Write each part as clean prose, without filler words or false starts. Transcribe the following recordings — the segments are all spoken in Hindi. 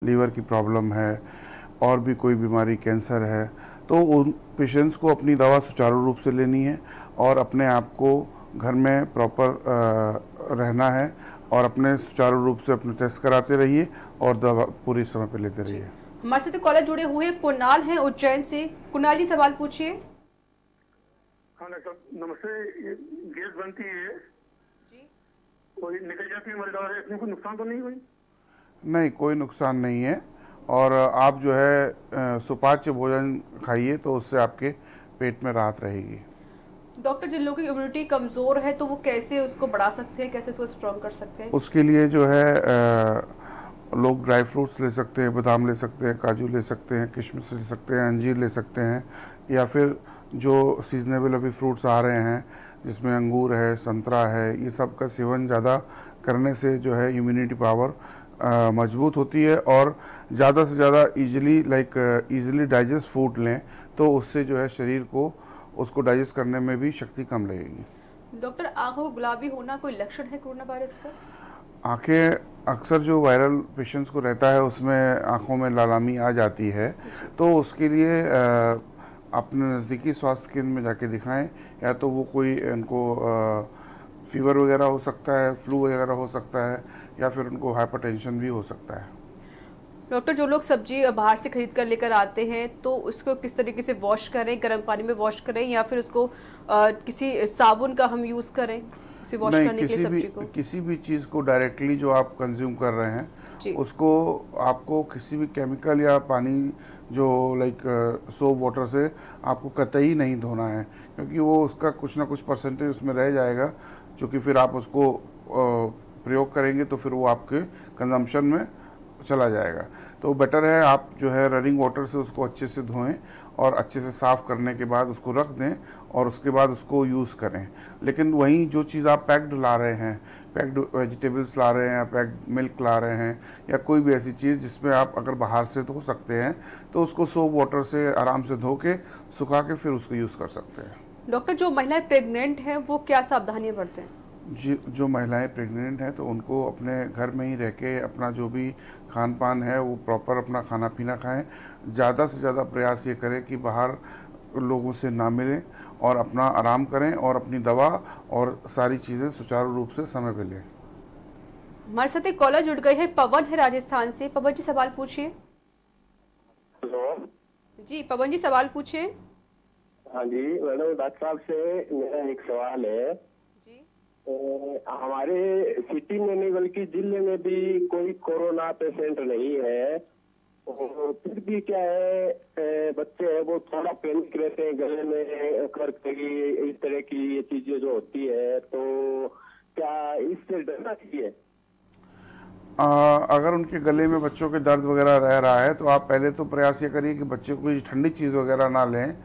लीवर की प्रॉब्लम है और भी कोई बीमारी, कैंसर है, तो उन पेशेंट्स को अपनी दवा सुचारू रूप से लेनी है और अपने आप को घर में प्रॉपर रहना है और अपने सुचारू रूप से अपने टेस्ट कराते रहिए और दवा पूरी समय पे लेते जी। रहिए। हमारे साथ कॉलर जुड़े हुए हैं, कुणाल हैं उज्जैन से। कुणाल जी, सवाल पूछिए। हाँ डॉक्टर नमस्ते। ये गैस बनती है जी। कोई निकल जाती है हमारी दवा से, इसमें कोई नुकसान तो नहीं हुई? नहीं, कोई नुकसान नहीं है। और आप जो है सुपाच्य भोजन खाइए तो उससे आपके पेट में राहत रहेगी। डॉक्टर, जिन लोगों की इम्यूनिटी कमजोर है तो वो कैसे उसको बढ़ा सकते हैं, कैसे उसको स्ट्रॉन्ग कर सकते हैं? उसके लिए जो है लोग ड्राई फ्रूट्स ले सकते हैं, बादाम ले सकते हैं, काजू ले सकते हैं, किशमिश ले सकते हैं, अंजीर ले सकते हैं, या फिर जो सीजनेबल अभी फ्रूट्स आ रहे हैं जिसमें अंगूर है, संतरा है, ये सब का सेवन ज़्यादा करने से जो है इम्यूनिटी पावर मजबूत होती है। और ज़्यादा से ज़्यादा ईजिली डाइजेस्ट फूड लें तो उससे जो है शरीर को उसको डाइजेस्ट करने में भी शक्ति कम लगेगी। डॉक्टर, आंखों को गुलाबी होना कोई लक्षण है कोरोना वायरस का? आंखें अक्सर जो वायरल पेशेंट्स को रहता है उसमें आंखों में लालामी आ जाती है, तो उसके लिए अपने नज़दीकी स्वास्थ्य केंद्र में जाके दिखाएं। या तो वो कोई उनको फीवर वगैरह हो सकता है, फ्लू वगैरह हो सकता है, या फिर उनको हाइपरटेंशन भी हो सकता है। डॉक्टर, जो लोग सब्जी बाहर से खरीद कर लेकर आते हैं तो उसको किस तरीके से वॉश करें? गर्म पानी में वॉश करें या फिर उसको किसी साबुन का हम यूज करें उसे वॉश नहीं, करने के लिए सब्जी को? किसी भी चीज़ को डायरेक्टली जो आप कंज्यूम कर रहे हैं उसको आपको किसी भी केमिकल या पानी जो सोप वाटर से आपको कतई नहीं धोना है, क्योंकि वो उसका कुछ ना कुछ परसेंटेज उसमें रह जाएगा, जो कि फिर आप उसको प्रयोग करेंगे तो फिर वो आपके कंजम्पशन में चला जाएगा। तो बेटर है आप जो है रनिंग वाटर से उसको अच्छे से धोएं और अच्छे से साफ़ करने के बाद उसको रख दें और उसके बाद उसको यूज़ करें। लेकिन वहीं जो चीज़ आप पैक्ड ला रहे हैं, पैक्ड वेजिटेबल्स ला रहे हैं या पैक्ड मिल्क ला रहे हैं या कोई भी ऐसी चीज़ जिसमें आप अगर बाहर से धो सकते हैं तो उसको सोप वाटर से आराम से धो के सुखा के फिर उसको यूज़ कर सकते हैं। डॉक्टर, जो महिलाएं प्रेग्नेंट हैं वो क्या सावधानियां बरतें? जो महिलाएं प्रेग्नेंट हैं तो उनको अपने घर में ही रह के अपना जो भी खान पान है वो प्रॉपर अपना खाना पीना खाएं। ज़्यादा से ज़्यादा प्रयास ये करें कि बाहर लोगों से ना मिलें और अपना आराम करें और अपनी दवा और सारी चीज़ें सुचारू रूप से समय पे लें। हमारे साथ एक कॉलर जुड़ गए हैं, पवन है राजस्थान से। पवन जी, सवाल पूछिए। हेलो जी पवन जी, सवाल पूछिए। हाँ जी मैडम, डॉक्टर साहब से मेरा एक सवाल है। जी। हमारे सिटी में नहीं बल्कि जिले में भी कोई कोरोना पेशेंट नहीं है, और फिर भी क्या है बच्चे हैं वो थोड़ा पैनिक रहते हैं, गले में इस तरह की ये चीजें जो होती है, तो क्या इससे डरना चाहिए? अगर उनके गले में बच्चों के दर्द वगैरह रह रहा है तो आप पहले तो प्रयास ये करिए कि बच्चे को कोई ठंडी चीज़ वगैरह ना लें,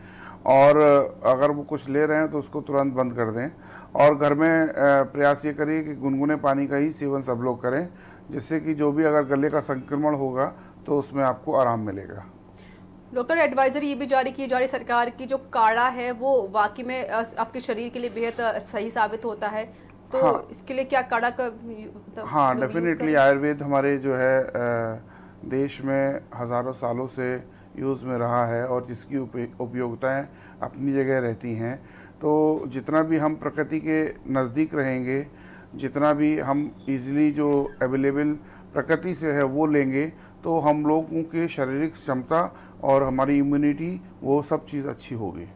और अगर वो कुछ ले रहे हैं तो उसको तुरंत बंद कर दें। और घर में प्रयास ये करिए कि गुनगुने पानी का ही सेवन सब लोग करें, जिससे कि जो भी अगर गले का संक्रमण होगा तो उसमें आपको आराम मिलेगा। डॉक्टर, एडवाइजरी ये भी जारी की जा रही सरकार की, जो काढ़ा है वो वाकई में आपके शरीर के लिए बेहद सही साबित होता है, तो हाँ, इसके लिए क्या काढ़ा का हाँ डेफिनेटली आयुर्वेद हमारे जो है देश में हज़ारों सालों से यूज़ में रहा है और जिसकी उपयोगिताएं अपनी जगह रहती हैं। तो जितना भी हम प्रकृति के नज़दीक रहेंगे, जितना भी हम इजीली जो अवेलेबल प्रकृति से है वो लेंगे, तो हम लोगों की शारीरिक क्षमता और हमारी इम्यूनिटी वो सब चीज़ अच्छी होगी।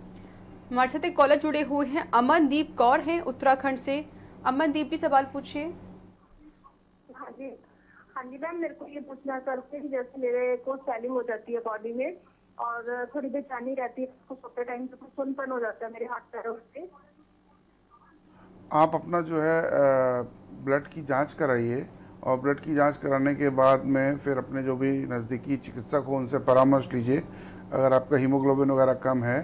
हमारे साथ एक कॉलर जुड़े हुए हैं, अमनदीप कौर हैं उत्तराखंड से। अमनदीप जी, सवाल पूछिए। हाँ जी, हाँ जी मैम, मेरे को ये पूछना था कि जैसे मेरे को स्वेलिंग हो जाती है बॉडी में और थोड़ी बेचैनी रहती है, तो सोते टाइम पे कुछ सुनपन हो जाता है मेरे हाथ पैरों से। आप अपना जो है ब्लड की जांच कराइए और ब्लड की जांच कराने के बाद में फिर अपने जो भी नज़दीकी चिकित्सक हो उनसे परामर्श लीजिए। अगर आपका हीमोग्लोबिन वगैरह कम है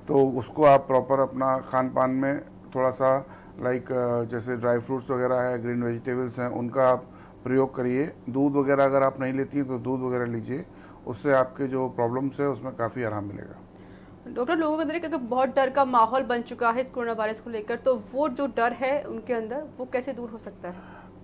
तो उसको आप प्रॉपर अपना खान पान में थोड़ा सा जैसे ड्राई फ्रूट्स वगैरह है, ग्रीन वेजिटेबल्स हैं, उनका आप प्रयोग करिए। दूध वगैरह अगर आप नहीं लेती हैं तो दूध वगैरह लीजिए, उससे आपके जो प्रॉब्लम्स है उसमें काफ़ी आराम मिलेगा। डॉक्टर, लोगों के अंदर एक बहुत डर का माहौल बन चुका है इस कोरोना वायरस को लेकर, तो वो जो डर है उनके अंदर वो कैसे दूर हो सकता है?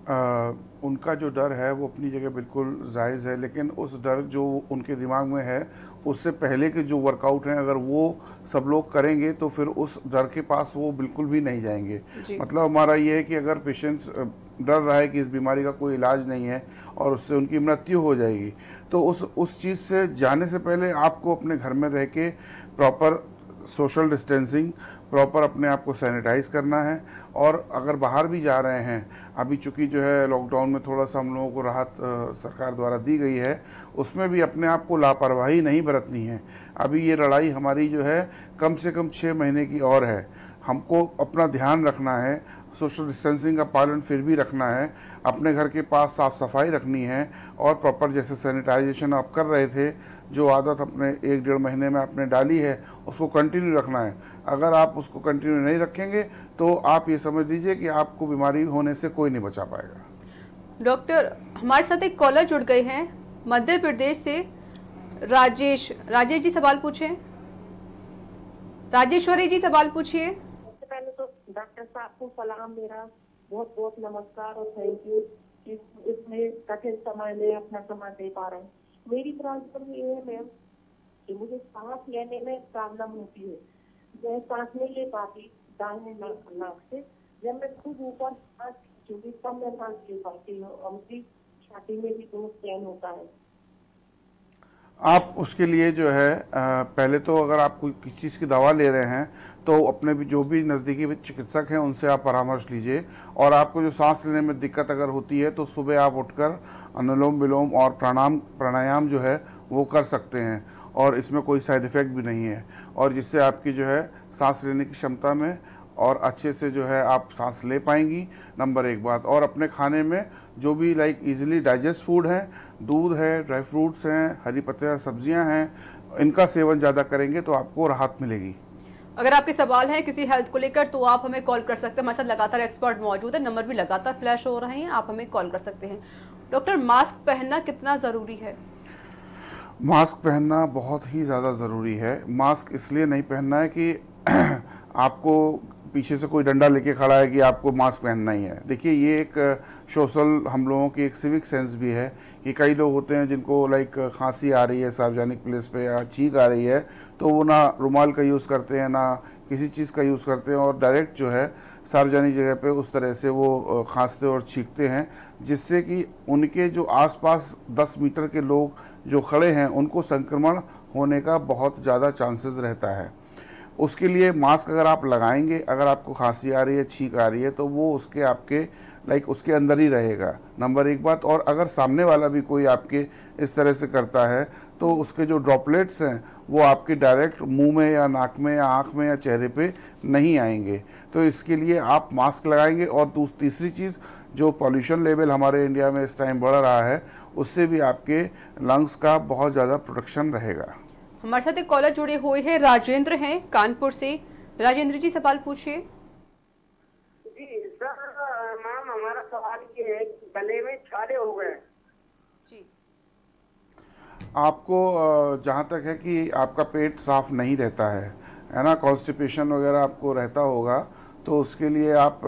उनका जो डर है वो अपनी जगह बिल्कुल जायज़ है, लेकिन उस डर जो उनके दिमाग में है उससे पहले के जो वर्कआउट हैं अगर वो सब लोग करेंगे तो फिर उस डर के पास वो बिल्कुल भी नहीं जाएंगे। मतलब हमारा ये है कि अगर पेशेंट्स डर रहा है कि इस बीमारी का कोई इलाज नहीं है और उससे उनकी मृत्यु हो जाएगी, तो उस चीज़ से जाने से पहले आपको अपने घर में रह के प्रॉपर सोशल डिस्टेंसिंग, प्रॉपर अपने आप को सैनिटाइज करना है। और अगर बाहर भी जा रहे हैं, अभी चूंकि जो है लॉकडाउन में थोड़ा सा हम लोगों को राहत सरकार द्वारा दी गई है, उसमें भी अपने आप को लापरवाही नहीं बरतनी है। अभी ये लड़ाई हमारी जो है कम से कम 6 महीने की और है। हमको अपना ध्यान रखना है, सोशल डिस्टेंसिंग का पालन फिर भी रखना है, अपने घर के पास साफ़ सफाई रखनी है और प्रॉपर जैसे सैनिटाइजेशन आप कर रहे थे, जो आदत अपने 1-1.5 महीने में आपने डाली है उसको कंटिन्यू रखना है। अगर आप उसको कंटिन्यू नहीं रखेंगे तो आप ये समझ लीजिए कि आपको बीमारी होने से कोई नहीं बचा पाएगा। डॉक्टर, हमारे साथ एक कॉलर जुड़ गए हैं मध्य प्रदेश से, राजेश जी सवाल पूछें। राजेश्वरी जी सवाल पूछिए। सबसे पहले तो डॉक्टर साहब को सलाम, मेरा बहुत बहुत नमस्कार और थैंक यू कि इसमें कठिन समय में अपना समय दे पा रहे हैं। मेरी प्रॉब्लम ये है मैम कि मुझे सांस लेने में प्रॉब्लम होती है, मैं सांस नहीं ले पाती दाहिने नाक से। जब मैं खुद ऊपर सांस खींचूंगी तब मैं सांस ले पाती हूँ और मुझे छाती में भी बहुत चैन होता है। आप उसके लिए जो है पहले तो अगर आप कोई किसी चीज़ की दवा ले रहे हैं तो अपने भी जो भी नज़दीकी चिकित्सक हैं उनसे आप परामर्श लीजिए। और आपको जो सांस लेने में दिक्कत अगर होती है तो सुबह आप उठकर अनुलोम विलोम और प्राणायाम जो है वो कर सकते हैं और इसमें कोई साइड इफ़ेक्ट भी नहीं है, और जिससे आपकी जो है सांस लेने की क्षमता में और अच्छे से जो है आप सांस ले पाएंगी, नंबर 1 बात। और अपने खाने में जो भी लाइक इजीली डाइजेस्ट फूड है, दूध है, ड्राई फ्रूट्स हैं, हरी पत्तेदार सब्जियां हैं, इनका सेवन ज़्यादा करेंगे तो आपको राहत मिलेगी। अगर आपके सवाल है किसी हेल्थ को लेकर तो आप हमें कॉल कर सकते हैं, हमारे साथ लगातार एक्सपर्ट मौजूद है, नंबर भी लगातार फ्लैश हो रहे हैं, आप हमें कॉल कर सकते हैं। डॉक्टर, मास्क पहनना कितना ज़रूरी है? मास्क पहनना बहुत ही ज़्यादा ज़रूरी है। मास्क इसलिए नहीं पहनना है कि आपको पीछे से कोई डंडा लेके खड़ा है कि आपको मास्क पहनना ही है। देखिए, ये एक सोशल हम लोगों की एक सिविक सेंस भी है कि कई लोग होते हैं जिनको लाइक खांसी आ रही है सार्वजनिक प्लेस पे या छींक आ रही है तो वो ना रुमाल का यूज़ करते हैं ना किसी चीज़ का यूज़ करते हैं और डायरेक्ट जो है सार्वजनिक जगह पे उस तरह से वो खांसते और छींकते हैं, जिससे कि उनके जो आसपास 10 मीटर के लोग जो खड़े हैं उनको संक्रमण होने का बहुत ज़्यादा चांसेस रहता है। उसके लिए मास्क अगर आप लगाएंगे, अगर आपको खांसी आ रही है, छींक आ रही है तो वो उसके आपके लाइक उसके अंदर ही रहेगा, नंबर 1 बात। और अगर सामने वाला भी कोई आपके इस तरह से करता है तो उसके जो ड्रॉपलेट्स हैं वो आपके डायरेक्ट मुंह में या नाक में या आँख में या चेहरे पे नहीं आएंगे। तो इसके लिए आप मास्क लगाएंगे। और तीसरी चीज़, जो पॉल्यूशन लेवल हमारे इंडिया में इस टाइम बढ़ रहा है उससे भी आपके लंग्स का बहुत ज़्यादा प्रोटेक्शन रहेगा। हमारे साथ एक कॉलर जुड़े हुए हैं, राजेंद्र हैं कानपुर से। राजेंद्र जी सवाल पूछिए। जी सर, मैम हमारा सवाल ये है कि गले में छाले हो गए जी। आपको जहाँ तक है कि आपका पेट साफ नहीं रहता है ना, कॉन्स्टिपेशन वगैरह आपको रहता होगा, तो उसके लिए आप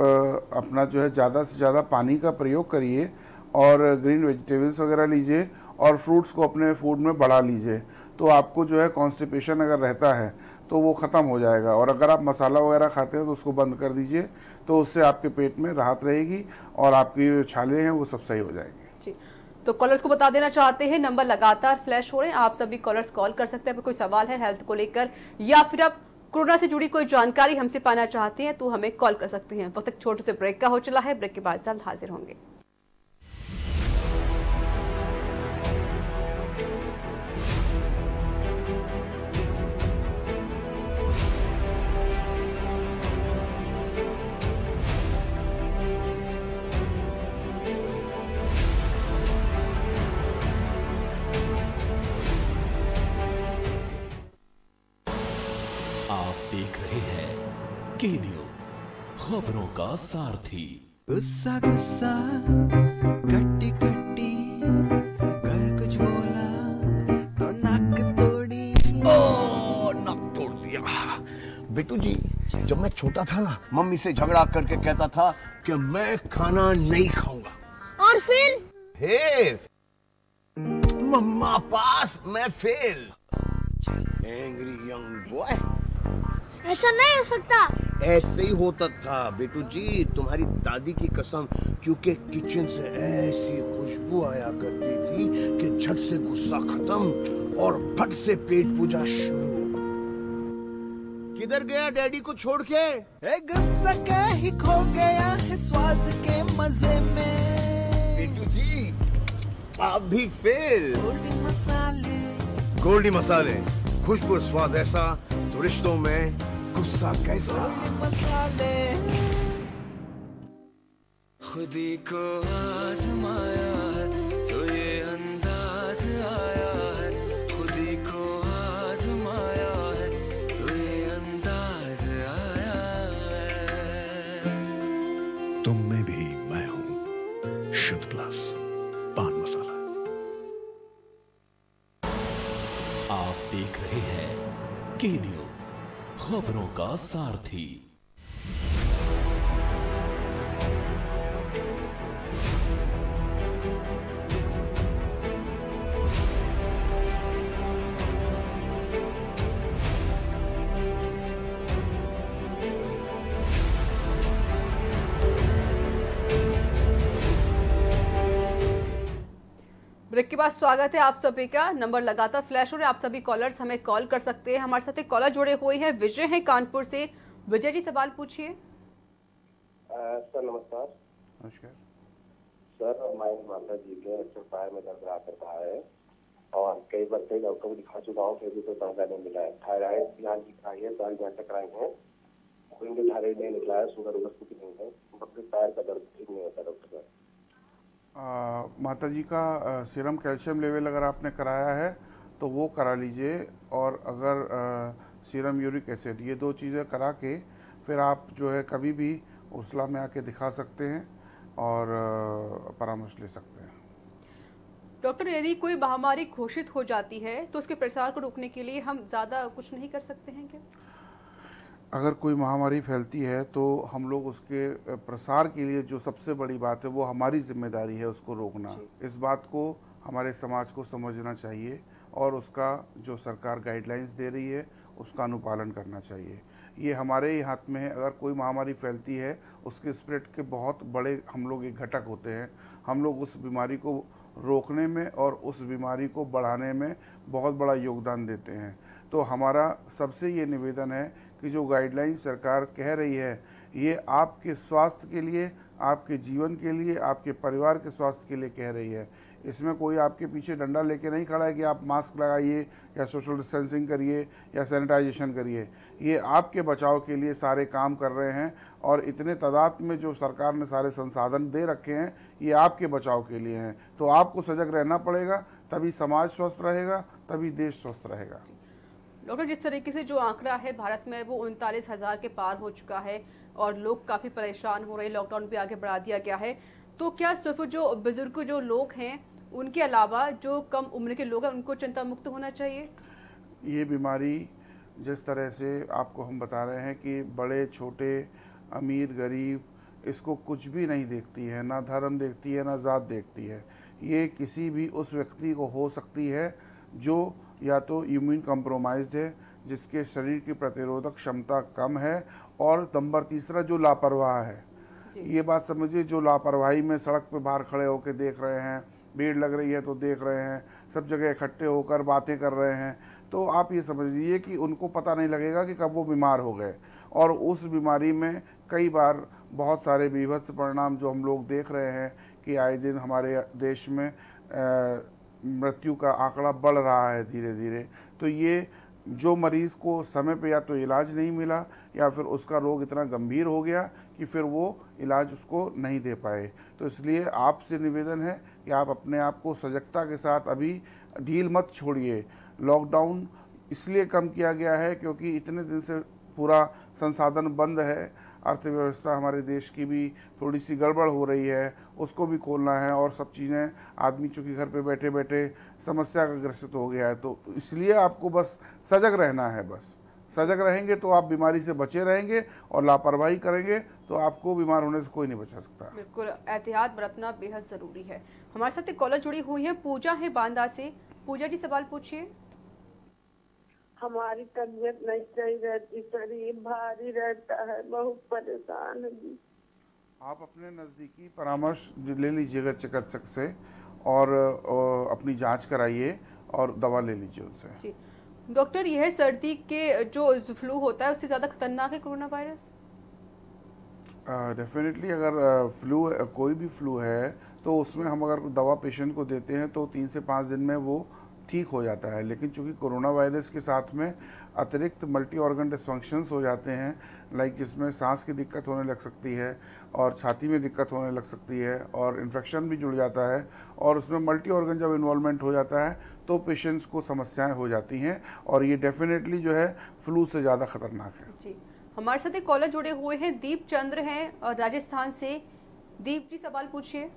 अपना जो है ज़्यादा से ज़्यादा पानी का प्रयोग करिए और ग्रीन वेजिटेबल्स वगैरह लीजिए और फ्रूट्स को अपने फूड में बढ़ा लीजिए, तो आपको जो है कॉन्स्टिपेशन अगर रहता है तो वो ख़त्म हो जाएगा। और अगर आप मसाला वगैरह खाते हैं तो उसको बंद कर दीजिए, तो उससे आपके पेट में राहत रहेगी और आपकी जो छाले हैं वो सब सही हो जाएंगे। जी, तो कॉलर्स को बता देना चाहते हैं, नंबर लगातार फ्लैश हो रहे हैं, आप सभी कॉलर्स कॉल कर सकते हैं। कोई सवाल है हेल्थ को लेकर या फिर आप कोरोना से जुड़ी कोई जानकारी हमसे पाना चाहते हैं तो हमें कॉल कर सकते हैं। वक्त एक छोटे से ब्रेक का हो चला है, ब्रेक के बाद जल्द हाजिर होंगे। देख रहे हैं के न्यूज, खबरों का सारथी। गुस्सा गुस्सा कट्टी कट्टी, घर कुछ बोला तो नाक तोड़ी। ओ नाक तोड़ दिया। बेटू जी, जब मैं छोटा था ना, मम्मी से झगड़ा करके कहता था कि मैं खाना नहीं खाऊंगा, और फिर मम्मा पास मैं फेल। Angry young boy. ऐसा नहीं हो सकता। ऐसे ही होता था बेटू जी, तुम्हारी दादी की कसम, क्योंकि किचन से ऐसी खुशबू आया करती थी कि झट से गुस्सा खत्म और फट से पेट पूजा शुरू। किधर गया डैडी को छोड़ के? गुस्सा का ही खो गया है स्वाद के मजे में। बेटू जी आप भी फेल। गोल्डी मसाले, खुशबू स्वाद ऐसा तो रिश्तों में गुस्सा कैसा। मसाले खुदी को आजमाया है तो ये अंदाज आया है, खुदी को आजमाया है तो ये अंदाज आया है। तुम में भी मैं हूं, शुद्ध प्लस पान मसाला। आप देख रहे हैं के न्यूज, खबरों का सारथी। ब्रेक के बाद स्वागत है आप सभी का। नंबर लगातार फ्लैश हो रहे हैं, आप सभी कॉलर्स हमें कॉल कर सकते हैं। हमारे साथ एक कॉलर जुड़े हुए हैं, विजय हैं कानपुर से। विजय जी सवाल पूछिए। सर नमस्कार। नमस्कार सर, हमारी माता जी के पैर में दर्द रहा करता है और कई बार कई डॉक्टर को दिखा चुका हूँ, फिर भी कोई फायदा नहीं मिला है। थायराइड फिलहाल की कराई है, सारी जांच कराई है, कोई भी थायराइड नहीं निकला है, शुगर उगर कुछ नहीं है, बस पैर का दर्द ठीक नहीं होता डॉक्टर साहब। माता जी का सीरम कैल्शियम लेवल अगर आपने कराया है तो वो करा लीजिए, और अगर सीरम यूरिक एसिड, ये दो चीज़ें करा के फिर आप जो है कभी भी उर्सला में आके दिखा सकते हैं और परामर्श ले सकते हैं। डॉक्टर, यदि कोई महामारी घोषित हो जाती है तो उसके प्रसार को रोकने के लिए हम ज़्यादा कुछ नहीं कर सकते हैं क्या? अगर कोई महामारी फैलती है तो हम लोग उसके प्रसार के लिए जो सबसे बड़ी बात है वो हमारी जिम्मेदारी है उसको रोकना। इस बात को हमारे समाज को समझना चाहिए और उसका जो सरकार गाइडलाइंस दे रही है उसका अनुपालन करना चाहिए। ये हमारे ही हाथ में है। अगर कोई महामारी फैलती है उसके स्प्रेड के बहुत बड़े हम लोग एक घटक होते हैं। हम लोग उस बीमारी को रोकने में और उस बीमारी को बढ़ाने में बहुत बड़ा योगदान देते हैं। तो हमारा सबसे ये निवेदन है कि जो गाइडलाइन सरकार कह रही है ये आपके स्वास्थ्य के लिए, आपके जीवन के लिए, आपके परिवार के स्वास्थ्य के लिए कह रही है। इसमें कोई आपके पीछे डंडा लेके नहीं खड़ा है कि आप मास्क लगाइए या सोशल डिस्टेंसिंग करिए या सैनिटाइजेशन करिए। ये आपके बचाव के लिए सारे काम कर रहे हैं और इतने तादाद में जो सरकार ने सारे संसाधन दे रखे हैं ये आपके बचाव के लिए हैं। तो आपको सजग रहना पड़ेगा, तभी समाज स्वस्थ रहेगा, तभी देश स्वस्थ रहेगा। डॉक्टर, जिस तरीके से जो आंकड़ा है भारत में वो 39,000 के पार हो चुका है और लोग काफ़ी परेशान हो रहे हैं, लॉकडाउन भी आगे बढ़ा दिया गया है, तो क्या सिर्फ जो बुजुर्ग जो लोग हैं उनके अलावा जो कम उम्र के लोग हैं उनको चिंता मुक्त होना चाहिए? ये बीमारी जिस तरह से आपको हम बता रहे हैं कि बड़े छोटे, अमीर गरीब, इसको कुछ भी नहीं देखती है, ना धर्म देखती है, ना जात देखती है। ये किसी भी उस व्यक्ति को हो सकती है जो या तो इम्यून कॉम्प्रोमाइज्ड है, जिसके शरीर की प्रतिरोधक क्षमता कम है, और नंबर तीसरा जो लापरवाह है। ये बात समझिए, जो लापरवाही में सड़क पे बाहर खड़े होकर देख रहे हैं, भीड़ लग रही है तो देख रहे हैं, सब जगह इकट्ठे होकर बातें कर रहे हैं, तो आप ये समझ लीजिए कि उनको पता नहीं लगेगा कि कब वो बीमार हो गए। और उस बीमारी में कई बार बहुत सारे विभत्स परिणाम जो हम लोग देख रहे हैं कि आए दिन हमारे देश में मृत्यु का आंकड़ा बढ़ रहा है धीरे धीरे। तो ये जो मरीज़ को समय पे या तो इलाज नहीं मिला या फिर उसका रोग इतना गंभीर हो गया कि फिर वो इलाज उसको नहीं दे पाए। तो इसलिए आपसे निवेदन है कि आप अपने आप को सजगता के साथ अभी ढील मत छोड़िए। लॉकडाउन इसलिए कम किया गया है क्योंकि इतने दिन से पूरा संसाधन बंद है, अर्थव्यवस्था हमारे देश की भी थोड़ी सी गड़बड़ हो रही है, उसको भी खोलना है, और सब चीज़ें आदमी चूँकि घर पे बैठे बैठे समस्या का ग्रसित हो गया है। तो इसलिए आपको बस सजग रहना है, बस सजग रहेंगे तो आप बीमारी से बचे रहेंगे, और लापरवाही करेंगे तो आपको बीमार होने से कोई नहीं बचा सकता। बिल्कुल एहतियात बरतना बेहद जरूरी है। हमारे साथ एक कॉलर जुड़ी हुई है, पूजा है बांदा से। पूजा जी सवाल पूछिए। हमारी तबीयत नहीं सही रहती, शरीर भारी रहता है, बहुत परेशान है जी। आप अपने नज़दीकी परामर्श ले लीजिएगा चिकित्सक से, और अपनी जांच कराइए और दवा ले लीजिए उनसे। जी डॉक्टर, यह सर्दी के जो फ्लू होता है उससे ज़्यादा खतरनाक है कोरोना वायरस? डेफिनेटली अगर फ्लू कोई भी फ्लू है तो उसमें हम अगर दवा पेशेंट को देते हैं तो 3 से 5 दिन में वो ठीक हो जाता है। लेकिन चूंकि कोरोना वायरस के साथ में अतिरिक्त मल्टी ऑर्गन डिस्फंक्शंस हो जाते हैं, लाइक जिसमें सांस की दिक्कत होने लग सकती है और छाती में दिक्कत होने लग सकती है और इन्फेक्शन भी जुड़ जाता है, और उसमें मल्टी ऑर्गन जब इन्वॉल्वमेंट हो जाता है तो पेशेंट्स को समस्याएं हो जाती हैं, और ये डेफिनेटली जो है फ्लू से ज़्यादा खतरनाक है। जी हमारे साथ एक कॉलर जुड़े हुए हैं, दीप चंद्र हैं और राजस्थान से। दीप जी सवाल पूछिए।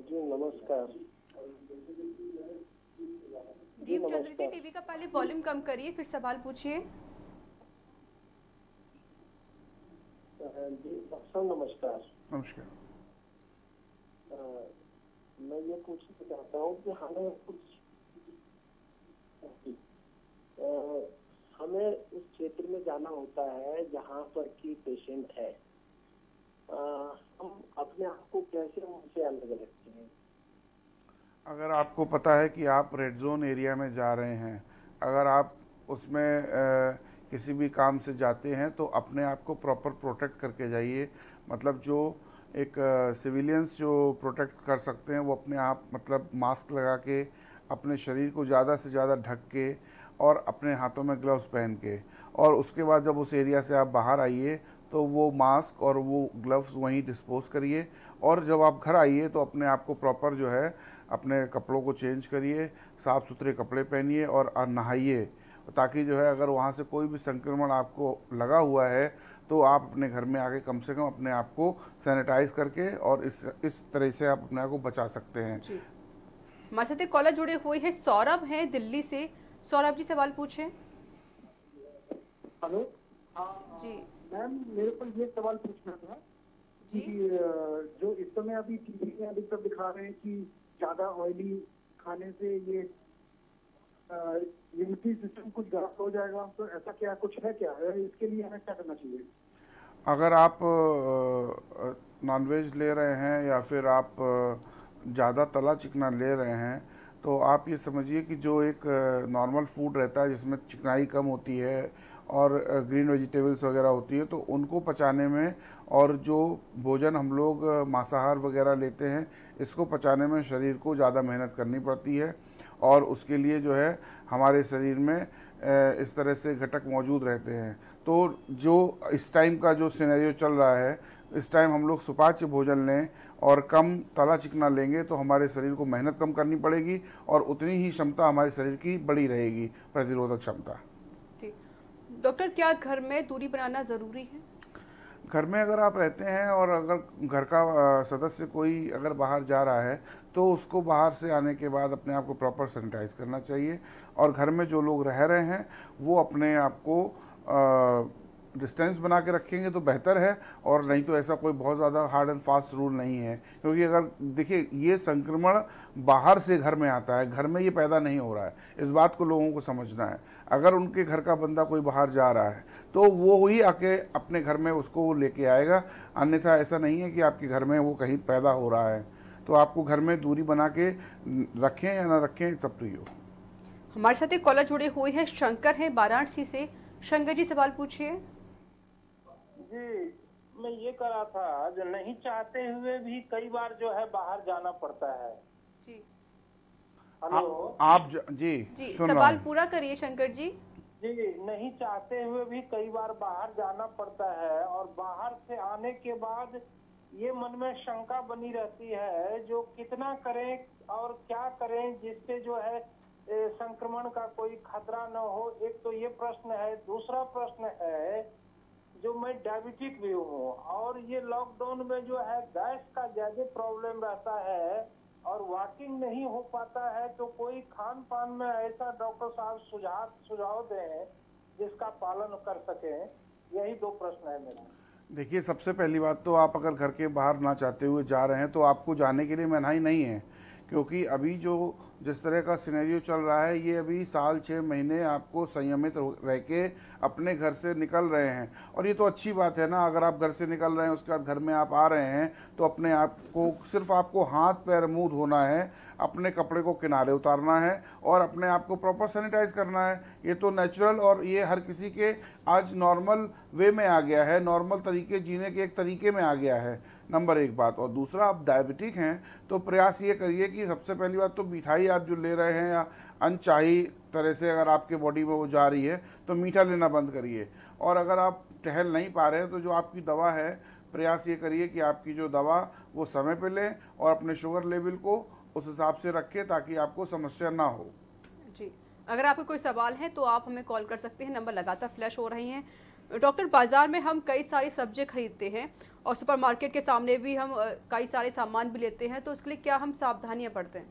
जी नमस्कार। दीप चंद्र जी टीवी का पहले वॉल्यूम कम करिए, फिर सवाल पूछिए। जी नमस्कार। नमस्कार। मैं ये पूछना चाहता हूँ कि हमें हमें उस क्षेत्र में जाना होता है जहाँ पर की पेशेंट है, हम अपने आप को कैसे उनसे अलग रखते हैं? अगर आपको पता है कि आप रेड जोन एरिया में जा रहे हैं, अगर आप उसमें किसी भी काम से जाते हैं तो अपने आप को प्रॉपर प्रोटेक्ट करके जाइए। मतलब जो एक सिविलियंस जो प्रोटेक्ट कर सकते हैं वो अपने आप, मतलब मास्क लगा के, अपने शरीर को ज़्यादा से ज़्यादा ढक के, और अपने हाथों में ग्लव्स पहन के, और उसके बाद जब उस एरिया से आप बाहर आइए तो वो मास्क और वो ग्लव्स वहीं डिस्पोज करिए, और जब आप घर आइए तो अपने आप को प्रॉपर जो है अपने कपड़ों को चेंज करिए, साफ़ सुथरे कपड़े पहनिए और नहाइए, ताकि जो है अगर वहाँ से कोई भी संक्रमण आपको लगा हुआ है तो आप अपने घर में आके कम से कम अपने आप को सैनिटाइज करके और इस तरह से आप अपने आप को बचा सकते हैं। हमारे साथ एक कॉलर जुड़े हुए हैं, सौरभ हैं दिल्ली से। सौरभ जी सवाल पूछें। हेलो। जी मैम मेरे को ये सवाल पूछना था कि जो इस समय अभी टीवी में अभी सब दिखा रहे हैं कि ज्यादा ऑयली खाने से ये इम्यूनिटी सिस्टम कुछ गड़बड़ हो जाएगा, तो ऐसा क्या कुछ है क्या? इसके लिए हमें क्या करना चाहिए? अगर आप नॉनवेज ले रहे हैं या फिर आप ज़्यादा तला चिकना ले रहे हैं तो आप ये समझिए कि जो एक नॉर्मल फूड रहता है जिसमें चिकनाई कम होती है और ग्रीन वेजिटेबल्स वगैरह होती है, तो उनको पचाने में, और जो भोजन हम लोग मांसाहार वगैरह लेते हैं इसको पचाने में शरीर को ज़्यादा मेहनत करनी पड़ती है, और उसके लिए जो है हमारे शरीर में इस तरह से घटक मौजूद रहते हैं। तो जो इस टाइम का जो सिनेरियो चल रहा है, इस टाइम हम लोग सुपाच्य भोजन लें और कम तला चिकना लेंगे तो हमारे शरीर को मेहनत कम करनी पड़ेगी और उतनी ही क्षमता हमारे शरीर की बड़ी रहेगी, प्रतिरोधक क्षमता। डॉक्टर, क्या घर में दूरी बनाना ज़रूरी है? घर में अगर आप रहते हैं और अगर घर का सदस्य कोई अगर बाहर जा रहा है तो उसको बाहर से आने के बाद अपने आप को प्रॉपर सैनिटाइज करना चाहिए, और घर में जो लोग रह रहे हैं वो अपने आप को डिस्टेंस बना के रखेंगे तो बेहतर है, और नहीं तो ऐसा कोई बहुत ज़्यादा हार्ड एंड फास्ट रूल नहीं है, क्योंकि अगर देखिए ये संक्रमण बाहर से घर में आता है, घर में ये पैदा नहीं हो रहा है, इस बात को लोगों को समझना है। अगर उनके घर का बंदा कोई बाहर जा रहा है तो वो ही आके अपने घर में उसको लेके आएगा, अन्यथा ऐसा नहीं है कि आपके घर में वो कहीं पैदा हो रहा है। तो आपको घर में दूरी बना के रखें या ना रखें, इट्स अप टू यू। हमारे साथ एक कॉलर जुड़े हुए हैं, शंकर हैं वाराणसी से। शंकर जी सवाल पूछिए। जी मैं ये करा था, जो नहीं चाहते हुए भी कई बार जो है बाहर जाना पड़ता है। जी हेलो आप जी सवाल पूरा करिए शंकर जी। जी नहीं चाहते हुए भी कई बार बाहर जाना पड़ता है, और बाहर से आने के बाद ये मन में शंका बनी रहती है जो कितना करें और क्या करें जिससे जो है संक्रमण का कोई खतरा न हो। एक तो ये प्रश्न है। दूसरा प्रश्न है, जो मैं डायबिटिक भी हूँ और ये लॉकडाउन में जो है गैस का ज्यादा प्रॉब्लम रहता है, और वॉकिंग नहीं हो पाता है तो कोई खान पान में ऐसा डॉक्टर साहब सुझाव दें जिसका पालन कर सकें। यही 2 प्रश्न है मेरा। देखिए, सबसे पहली बात तो आप अगर घर के बाहर ना चाहते हुए जा रहे हैं तो आपको जाने के लिए मनाही नहीं है, क्योंकि अभी जो जिस तरह का सिनेरियो चल रहा है ये अभी साल 6 महीने आपको संयमित रह के अपने घर से निकल रहे हैं। और ये तो अच्छी बात है ना, अगर आप घर से निकल रहे हैं उसके बाद घर में आप आ रहे हैं तो अपने आप को सिर्फ आपको हाथ पैर मुंह धोना है, अपने कपड़े को किनारे उतारना है और अपने आप को प्रॉपर सैनिटाइज करना है। ये तो नेचुरल और ये हर किसी के आज नॉर्मल वे में आ गया है, नॉर्मल तरीके जीने के एक तरीके में आ गया है, नंबर 1 बात। और दूसरा, आप डायबिटिक हैं तो प्रयास ये करिए कि सबसे पहली बात तो मिठाई आप जो ले रहे हैं या अनचाही तरह से अगर आपके बॉडी में वो जा रही है तो मीठा लेना बंद करिए। और अगर आप टहल नहीं पा रहे हैं तो जो आपकी दवा है प्रयास ये करिए कि आपकी जो दवा वो समय पे लें और अपने शुगर लेवल को उस हिसाब से रखें ताकि आपको समस्या ना हो। जी, अगर आपको कोई सवाल है तो आप हमें कॉल कर सकते हैं, नंबर लगातार फ्लैश हो रही हैं। डॉक्टर, बाजार में हम कई सारी सब्जियां खरीदते हैं और सुपरमार्केट के सामने भी हम कई सारे सामान भी लेते हैं, तो उसके लिए क्या हम सावधानियां बरतें?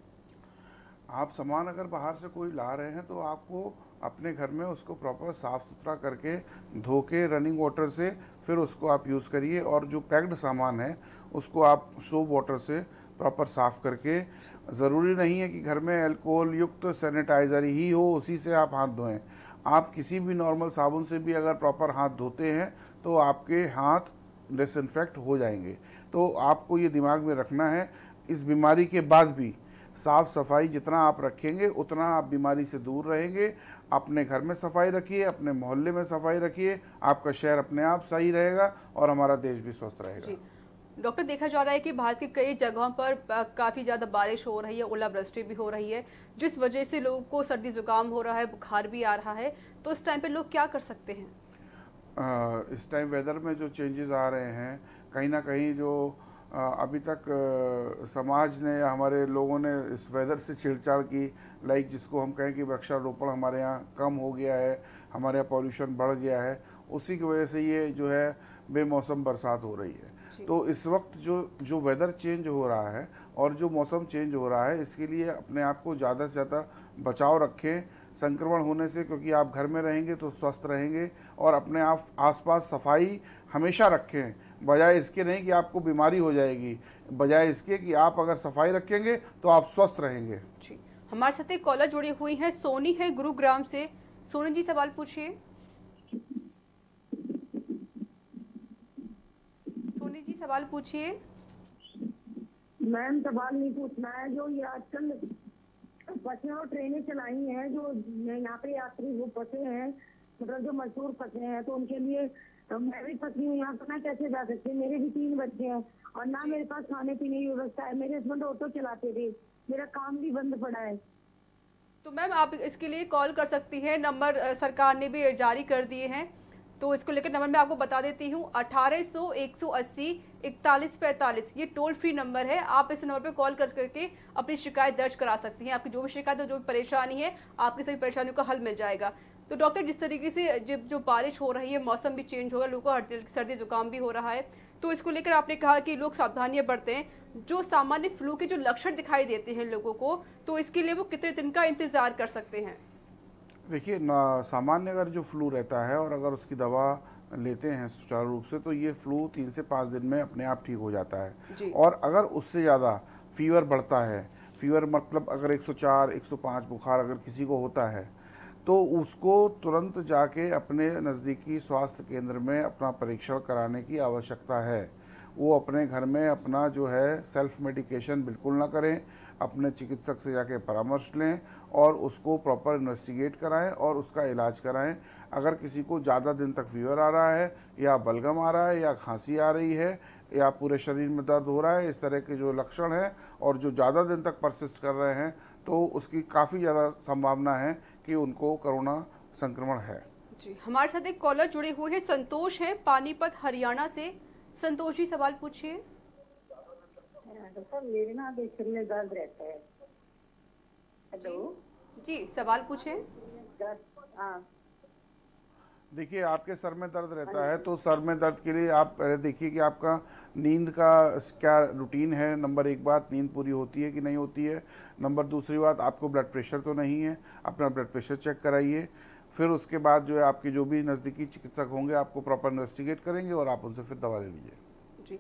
आप सामान अगर बाहर से कोई ला रहे हैं तो आपको अपने घर में उसको प्रॉपर साफ़ सुथरा करके धो के रनिंग वाटर से फिर उसको आप यूज़ करिए। और जो पैक्ड सामान है उसको आप सोप वाटर से प्रॉपर साफ़ करके, ज़रूरी नहीं है कि घर में अल्कोहल युक्त सैनिटाइज़र ही हो उसी से आप हाथ धोएं। आप किसी भी नॉर्मल साबुन से भी अगर प्रॉपर हाथ धोते हैं तो आपके हाथ डिसइंफेक्ट हो जाएंगे। तो आपको ये दिमाग में रखना है, इस बीमारी के बाद भी साफ़ सफाई जितना आप रखेंगे उतना आप बीमारी से दूर रहेंगे। अपने घर में सफाई रखिए, अपने मोहल्ले में सफाई रखिए, आपका शहर अपने आप सही रहेगा और हमारा देश भी स्वस्थ रहेगा। डॉक्टर, देखा जा रहा है कि भारत की कई जगहों पर काफ़ी ज़्यादा बारिश हो रही है, ओलावृष्टि भी हो रही है, जिस वजह से लोगों को सर्दी जुकाम हो रहा है, बुखार भी आ रहा है, तो इस टाइम पे लोग क्या कर सकते हैं? इस टाइम वेदर में जो चेंजेस आ रहे हैं, कहीं ना कहीं जो अभी तक समाज ने या हमारे लोगों ने इस वेदर से छेड़छाड़ की, लाइक जिसको हम कहें कि वृक्षारोपण हमारे यहाँ कम हो गया है, हमारे यहाँ पॉल्यूशन बढ़ गया है, उसी की वजह से ये जो है बेमौसम बरसात हो रही है। तो इस वक्त जो वेदर चेंज हो रहा है और जो मौसम चेंज हो रहा है, इसके लिए अपने आप को ज़्यादा से ज़्यादा बचाव रखें संक्रमण होने से, क्योंकि आप घर में रहेंगे तो स्वस्थ रहेंगे। और अपने आप आसपास सफाई हमेशा रखें, बजाय इसके नहीं कि आपको बीमारी हो जाएगी, बजाय इसके कि आप अगर सफाई रखेंगे तो आप स्वस्थ रहेंगे। जी, हमारे साथ एक कॉलर जुड़ी हुई है, सोनी है गुरुग्राम से। सोनी जी, सवाल पूछिए। सोनी जी, सवाल पूछिए। मैम, सवाल नहीं पूछना है, जो ये आजकल बसें और ट्रेनें चलाई हैं, जो यहाँ पे यात्री वो फंसे हैं, मतलब जो मजदूर फंसे हैं, तो उनके लिए मैं भी फंसी हूँ यहाँ, तो मैं कैसे जा सकती हूँ? मेरे भी 3 बच्चे हैं और ना मेरे पास खाने पीने की व्यवस्था है। मेरे हस्बैंड ऑटो चलाते थे, मेरा काम भी बंद पड़ा है। तो मैम, आप इसके लिए कॉल कर सकती हैं, नंबर सरकार ने भी जारी कर दिए हैं, तो इसको लेकर नंबर मैं आपको बता देती हूँ, 1800 180 4145, ये टोल फ्री नंबर है। आप इस नंबर पे कॉल करके अपनी शिकायत दर्ज करा सकती हैं। आपकी जो भी शिकायत हो, जो भी परेशानी है, आपकी सभी परेशानियों का हल मिल जाएगा। तो डॉक्टर, जिस तरीके से जब जो बारिश हो रही है, मौसम भी चेंज होगा, लोगों को सर्दी जुकाम भी हो रहा है, तो इसको लेकर आपने कहा कि लोग सावधानियां बरतें। जो सामान्य फ्लू के जो लक्षण दिखाई देते हैं लोगों को, तो इसके लिए वो कितने दिन का इंतजार कर सकते हैं? देखिए, सामान्य अगर जो फ्लू रहता है और अगर उसकी दवा लेते हैं सुचारू रूप से, तो ये फ्लू 3 से 5 दिन में अपने आप ठीक हो जाता है। और अगर उससे ज़्यादा फीवर बढ़ता है, फीवर मतलब अगर 104 105 बुखार अगर किसी को होता है, तो उसको तुरंत जाके अपने नज़दीकी स्वास्थ्य केंद्र में अपना परीक्षण कराने की आवश्यकता है। वो अपने घर में अपना जो है सेल्फ मेडिकेशन बिल्कुल ना करें, अपने चिकित्सक से जाके परामर्श लें और उसको प्रॉपर इन्वेस्टिगेट कराएं और उसका इलाज कराएं। अगर किसी को ज़्यादा दिन तक फीवर आ रहा है या बलगम आ रहा है या खांसी आ रही है या पूरे शरीर में दर्द हो रहा है, इस तरह के जो लक्षण हैं और जो ज़्यादा दिन तक परसिस्ट कर रहे हैं, तो उसकी काफ़ी ज़्यादा संभावना है कि उनको कोरोना संक्रमण है। जी, हमारे साथ एक कॉलर जुड़े हुए हैं, संतोष है पानीपत हरियाणा से। संतोष जी, सवाल पूछिए। डॉक्टर, मेरे ना सिर में दर्द रहता है। हेलो जी, सवाल पूछें। देखिए, आपके सर में दर्द रहता है तो सर में दर्द के लिए आप पहले देखिए कि आपका नींद का क्या रूटीन है। नंबर 1 बात, नींद पूरी होती है कि नहीं होती है। नंबर दूसरी बात, आपको ब्लड प्रेशर तो नहीं है, अपना ब्लड प्रेशर चेक कराइए। फिर उसके बाद जो है आपके जो भी नज़दीकी चिकित्सक होंगे आपको प्रॉपर इन्वेस्टिगेट करेंगे और आप उनसे फिर दवा ले लीजिए। जी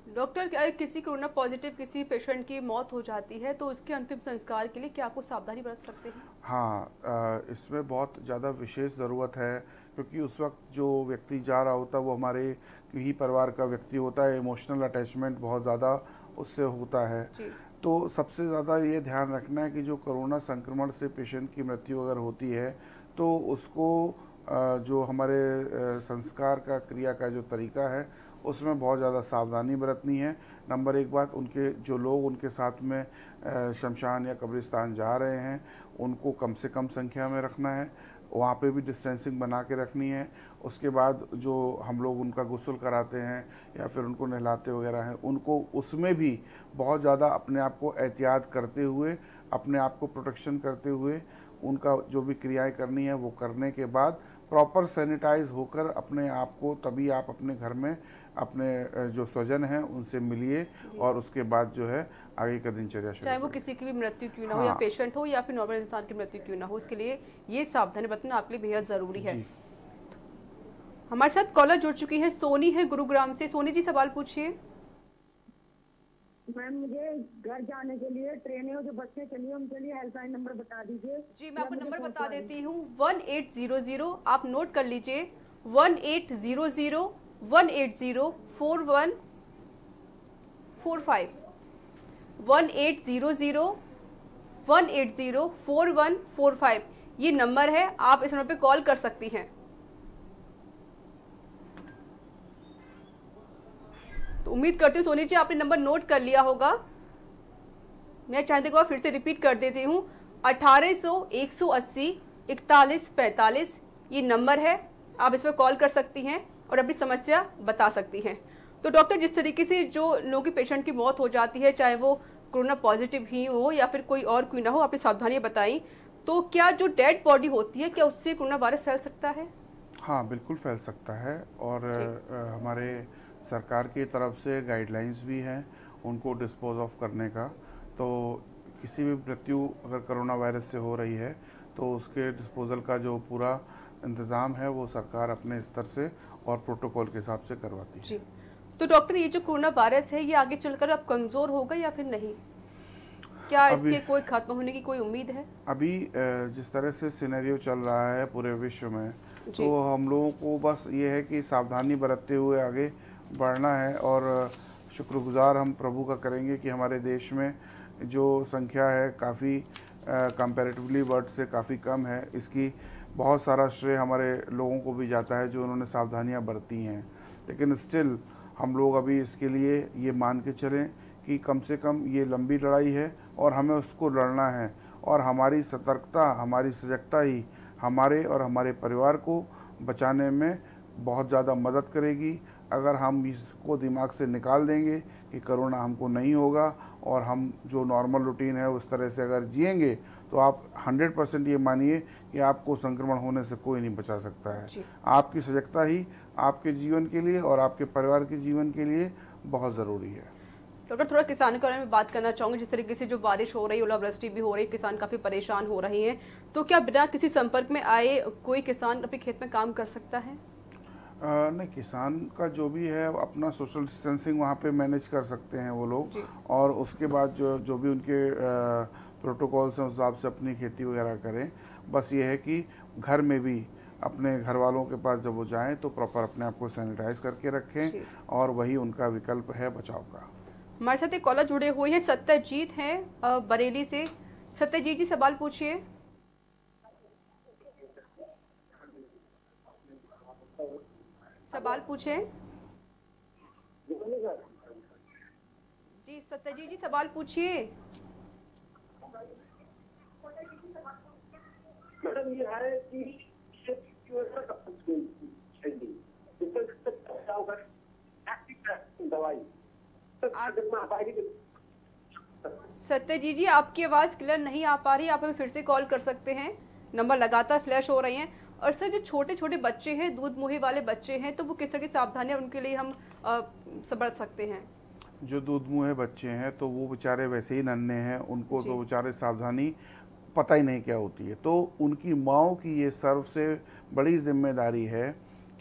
डॉक्टर, किसी कोरोना पॉजिटिव किसी पेशेंट की मौत हो जाती है तो उसके अंतिम संस्कार के लिए क्या आपको सावधानी बरत सकते हैं? हाँ, इसमें बहुत ज़्यादा विशेष ज़रूरत है, क्योंकि उस वक्त जो व्यक्ति जा रहा होता है वो हमारे ही परिवार का व्यक्ति होता है। इमोशनल अटैचमेंट बहुत ज़्यादा उससे होता है। तो सबसे ज़्यादा ये ध्यान रखना है कि जो कोरोना संक्रमण से पेशेंट की मृत्यु अगर होती है तो उसको जो हमारे संस्कार का क्रिया का जो तरीका है उसमें बहुत ज़्यादा सावधानी बरतनी है। नंबर 1 बात, उनके जो लोग उनके साथ में शमशान या कब्रिस्तान जा रहे हैं उनको कम से कम संख्या में रखना है, वहाँ पे भी डिस्टेंसिंग बना के रखनी है। उसके बाद जो हम लोग उनका गुस्ल कराते हैं या फिर उनको नहलाते वगैरह हैं, उनको उसमें भी बहुत ज़्यादा अपने आप को एहतियात करते हुए, अपने आप को प्रोटेक्शन करते हुए उनका जो भी क्रियाएं करनी है वो करने के बाद प्रॉपर सैनिटाइज होकर अपने आप को, तभी आप अपने घर में अपने जो स्वजन हैं उनसे मिलिए और उसके बाद जो है आगे का दिनचर्या शुरू, चाहे वो किसी की भी मृत्यु क्यों ना हो, या पेशेंट हो या फिर नॉर्मल इंसान की मृत्यु क्यों ना हो, उसके लिए ये सावधानी बरतना आपके लिए बेहद जरूरी है। हमारे साथ कॉलर जुड़ चुकी है, सोनी है गुरुग्राम से। सोनी जी, सवाल पूछिए। मैम, मुझे घर जाने के लिए ट्रेनें और जो बसें चली है उनके लिए हेल्पलाइन नंबर बता दीजिए। जी, मैं आपको नंबर बता देती हूँ, 1800, आप नोट कर लीजिए, 1800 180 4145, 1800 180 4145 ये नंबर है, आप इस नंबर पे कॉल कर सकती हैं। तो उम्मीद करती हूँ सोनी जी आपने नंबर नोट कर लिया होगा। मैं चाहते को फिर से रिपीट कर देती हूँ, 1800 180 41 45 ये नंबर है, आप इस पर कॉल कर सकती हैं और अपनी समस्या बता सकती हैं। तो डॉक्टर, जिस तरीके से जो लोगों की पेशेंट की मौत हो जाती है, चाहे वो कोरोना पॉजिटिव ही हो या फिर कोई और कोई ना हो, आपने सावधानियां बताई, तो क्या जो डेड बॉडी होती है क्या उससे कोरोना वायरस फैल सकता है? हाँ, बिल्कुल फैल सकता है और हमारे सरकार की तरफ से गाइडलाइंस भी हैं उनको डिस्पोज ऑफ करने का। तो किसी भी मृत्यु अगर कोरोना वायरस से हो रही है तो उसके डिस्पोजल का जो पूरा इंतज़ाम है वो सरकार अपने स्तर से और प्रोटोकॉल के हिसाब से करवाती है। जी, तो डॉक्टर, ये जो कोरोना वायरस है ये आगे चलकर अब कमज़ोर होगा या फिर नहीं? क्या इसके कोई खत्म होने की कोई उम्मीद है? अभी जिस तरह से सिनेरियो चल रहा है पूरे विश्व में, तो हम लोगों को बस ये है कि सावधानी बरतते हुए आगे बढ़ना है और शुक्रगुजार हम प्रभु का करेंगे कि हमारे देश में जो संख्या है काफ़ी कंपैरेटिवली वर्ल्ड से काफ़ी कम है। इसकी बहुत सारा श्रेय हमारे लोगों को भी जाता है जो उन्होंने सावधानियां बरती हैं, लेकिन स्टिल हम लोग अभी इसके लिए ये मान के चलें कि कम से कम ये लंबी लड़ाई है और हमें उसको लड़ना है और हमारी सतर्कता, हमारी सजगता ही हमारे और हमारे परिवार को बचाने में बहुत ज़्यादा मदद करेगी। अगर हम इसको दिमाग से निकाल देंगे कि कोरोना हमको नहीं होगा और हम जो नॉर्मल रूटीन है उस तरह से अगर जिएंगे तो आप 100% ये मानिए कि आपको संक्रमण होने से कोई नहीं बचा सकता है। आपकी सजगता ही आपके जीवन के लिए और आपके परिवार के जीवन के लिए बहुत ज़रूरी है। डॉक्टर, थोड़ा किसानों के बारे में बात करना चाहूँगी। जिस तरीके से जो बारिश हो रही है, ओलावृष्टि भी हो रही है, किसान काफ़ी परेशान हो रहे हैं, तो क्या बिना किसी संपर्क में आए कोई किसान अपने खेत में काम कर सकता है? नहीं, किसान का जो भी है अपना सोशल डिस्टेंसिंग वहाँ पे मैनेज कर सकते हैं वो लोग, और उसके बाद जो भी उनके प्रोटोकॉल्स हैं उस हिसाब से अपनी खेती वगैरह करें। बस ये है कि घर में भी अपने घर वालों के पास जब वो जाएं तो प्रॉपर अपने आप को सैनिटाइज करके रखें और वही उनका विकल्प है बचाव का। हमारे साथ एक कॉलर जुड़े हुए हैं, सत्यजीत हैं बरेली से। सत्यजीत जी, सवाल पूछिए। सवाल पूछे जी। सत्यजीत जी, सवाल पूछिए। मैडम, ये है कि सत्यजीत जी, आपकी आवाज़ क्लियर नहीं आ पा रही, आप हमें फिर से कॉल कर सकते हैं। नंबर लगातार फ्लैश हो रहे हैं और सर जो छोटे छोटे बच्चे हैं, दूध मुहे वाले बच्चे हैं, तो वो किस तरह की सावधानियां उनके लिए हम बरत सकते हैं? जो दूध मुहे बच्चे हैं तो वो बेचारे वैसे ही नन्हे हैं, उनको तो बेचारे सावधानी पता ही नहीं क्या होती है। तो उनकी माँओं की ये सबसे बड़ी जिम्मेदारी है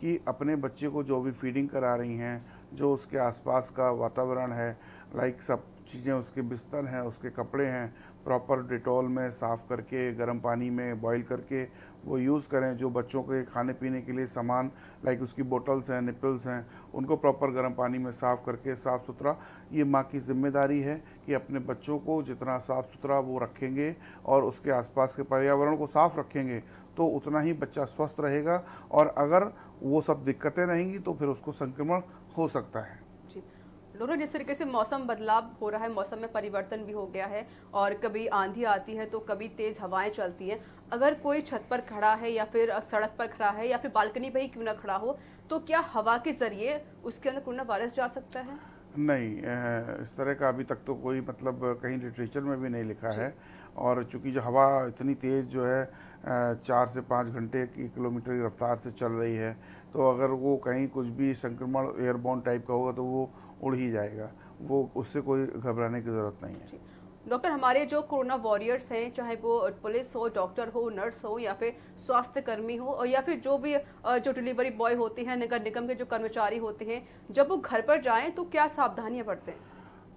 कि अपने बच्चे को जो भी फीडिंग करा रही हैं, जो उसके आसपास का वातावरण है, लाइक सब चीज़ें, उसके बिस्तर हैं, उसके कपड़े हैं, प्रॉपर डिटॉल में साफ़ करके, गर्म पानी में बॉईल करके वो यूज़ करें। जो बच्चों के खाने पीने के लिए सामान लाइक उसकी बोतल्स हैं, निपल्स हैं, उनको प्रॉपर गर्म पानी में साफ़ करके साफ़ सुथरा, ये माँ की जिम्मेदारी है कि अपने बच्चों को जितना साफ़ सुथरा वो रखेंगे और उसके आसपास के पर्यावरण को साफ़ रखेंगे तो उतना ही बच्चा स्वस्थ रहेगा। और अगर वो सब दिक्कतें रहेंगी तो फिर उसको संक्रमण हो सकता है। डॉक्टर, जिस तरीके से मौसम बदलाव हो रहा है, मौसम में परिवर्तन भी हो गया है और कभी आंधी आती है तो कभी तेज हवाएं चलती हैं। अगर कोई छत पर खड़ा है या फिर सड़क पर खड़ा है या फिर बालकनी पे ही क्यों ना खड़ा हो, तो क्या हवा के जरिए उसके अंदर कोरोना वायरस जा सकता है? नहीं, इस तरह का अभी तक तो कोई मतलब कहीं लिटरेचर में भी नहीं लिखा है। और चूंकि जो हवा इतनी तेज़ जो है 4 से 5 घंटे की किलोमीटर की रफ्तार से चल रही है, तो अगर वो कहीं कुछ भी संक्रमण एयरबॉर्न टाइप का होगा तो वो उड़ ही जाएगा, वो उससे कोई घबराने की ज़रूरत नहीं है। डॉक्टर, हमारे जो कोरोना वॉरियर्स हैं, चाहे वो पुलिस हो, डॉक्टर हो, नर्स हो या फिर स्वास्थ्य कर्मी हो और या फिर जो भी जो डिलीवरी बॉय होते हैं, नगर निगम के जो कर्मचारी होते हैं, जब वो घर पर जाएं तो क्या सावधानियां बरतें?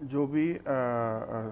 जो भी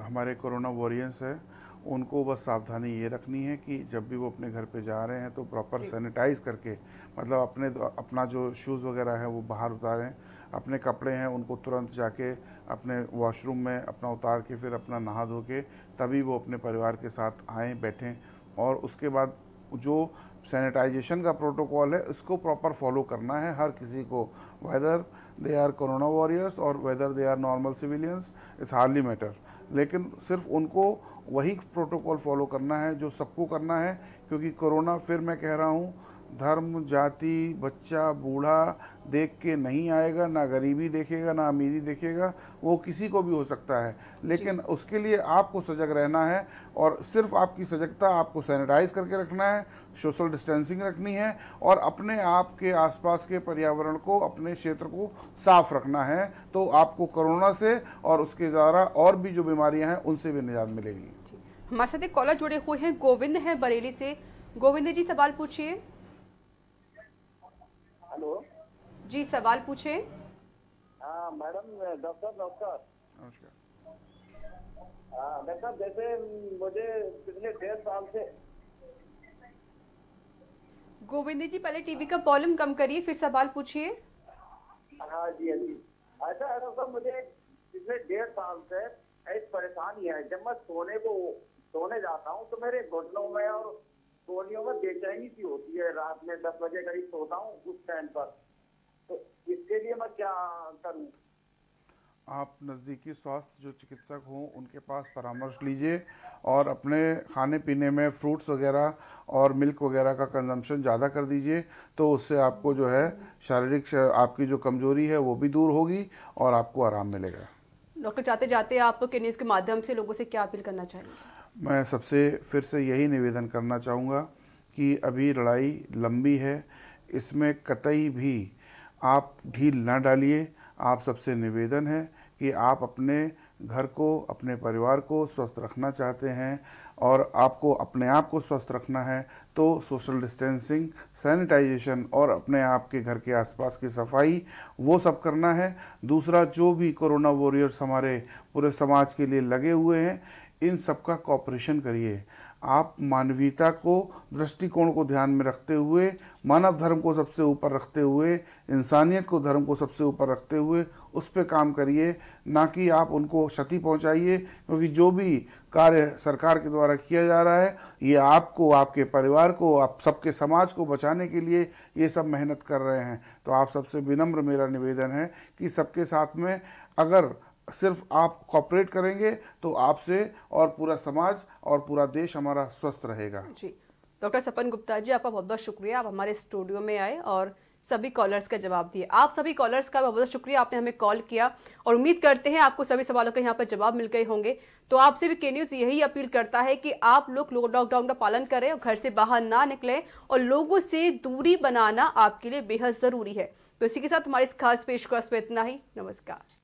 हमारे कोरोना वॉरियर्स हैं उनको बस सावधानी ये रखनी है कि जब भी वो अपने घर पे जा रहे हैं तो प्रॉपर सैनिटाइज करके, मतलब अपना जो शूज़ वगैरह है वो बाहर उतारें, अपने कपड़े हैं उनको तुरंत जाके अपने वॉशरूम में अपना उतार के फिर अपना नहा धो के तभी वो अपने परिवार के साथ आएँ, बैठें। और उसके बाद जो सैनिटाइजेशन का प्रोटोकॉल है उसको प्रॉपर फॉलो करना है हर किसी को, whether they are corona warriors और whether they are normal civilians, it's hardly matter. लेकिन सिर्फ उनको वही प्रोटोकॉल फॉलो करना है जो सबको करना है, क्योंकि कोरोना, फिर मैं कह रहा हूँ, धर्म, जाति, बच्चा, बूढ़ा देख के नहीं आएगा, ना गरीबी देखेगा ना अमीरी देखेगा, वो किसी को भी हो सकता है। लेकिन उसके लिए आपको सजग रहना है और सिर्फ आपकी सजगता, आपको सैनिटाइज करके रखना है, सोशल डिस्टेंसिंग रखनी है और अपने आप के आसपास के पर्यावरण को, अपने क्षेत्र को साफ रखना है, तो आपको कोरोना से और उसके द्वारा और भी जो बीमारियां हैं उनसे भी निजात मिलेगी। हमारे साथ एक कॉलर जुड़े हुए हैं, गोविंद है बरेली से। गोविंद जी, सवाल पूछिए। हेलो जी, सवाल पूछे। हाँ मैडम, डॉक्टर नमस्कार। हाँ डॉक्टर, जैसे मुझे पिछले 1.5 साल से। गोविंद जी, पहले टीवी का वॉल्यूम कम करिए, फिर सवाल पूछिए। हाँ जी, हाँ जी। ऐसा है डॉक्टर, मुझे पिछले 1.5 साल से एक परेशानी है। जब मैं सोने जाता हूँ तो मेरे घुटनों में और गोलियों में बेचैनी सी होती है। रात में 10 बजे करीब सोता हूँ उस टाइम पर, तो इसके लिए मैं क्या करूँ? आप नज़दीकी स्वास्थ्य जो चिकित्सक हों उनके पास परामर्श लीजिए और अपने खाने पीने में फ्रूट्स वगैरह और मिल्क वगैरह का कंजम्पशन ज़्यादा कर दीजिए, तो उससे आपको जो है शारीरिक आपकी जो कमजोरी है वो भी दूर होगी और आपको आराम मिलेगा। डॉक्टर, जाते जाते आप के न्यूज़ के माध्यम से लोगों से क्या अपील करना चाहेंगे? मैं सबसे फिर से यही निवेदन करना चाहूँगा कि अभी लड़ाई लंबी है, इसमें कतई भी आप ढील ना डालिए। आप सबसे निवेदन है कि आप अपने घर को, अपने परिवार को स्वस्थ रखना चाहते हैं और आपको अपने आप को स्वस्थ रखना है तो सोशल डिस्टेंसिंग, सैनिटाइजेशन और अपने आप के घर के आसपास की सफाई, वो सब करना है। दूसरा, जो भी कोरोना वॉरियर्स हमारे पूरे समाज के लिए लगे हुए हैं, इन सब का कॉपरेशन करिए। आप मानवीयता को, दृष्टिकोण को ध्यान में रखते हुए, मानव धर्म को सबसे ऊपर रखते हुए, इंसानियत को, धर्म को सबसे ऊपर रखते हुए उस पर काम करिए, ना कि आप उनको क्षति पहुंचाइए। क्योंकि जो भी कार्य सरकार के द्वारा किया जा रहा है ये आपको, आपके परिवार को, आप सबके समाज को बचाने के लिए ये सब मेहनत कर रहे हैं। तो आप सबसे विनम्र मेरा निवेदन है कि सबके साथ में अगर सिर्फ आप कॉपरेट करेंगे तो आपसे और पूरा समाज और पूरा देश हमारा स्वस्थ रहेगा। जी, डॉक्टर सपन गुप्ता जी, आपका बहुत बहुत शुक्रिया, आप हमारे स्टूडियो में आए और सभी कॉलर्स का जवाब दिए। आप सभी कॉलर्स का बहुत बहुत शुक्रिया, आपने हमें कॉल किया और उम्मीद करते हैं आपको सभी सवालों का यहाँ पर जवाब मिल गए होंगे। तो आपसे भी के न्यूज़ यही अपील करता है कि आप लोग लॉकडाउन का पालन करें और घर से बाहर ना निकलें और लोगों से दूरी बनाना आपके लिए बेहद जरूरी है। तो इसी के साथ हमारी इस खास पेशकश में इतना ही। नमस्कार।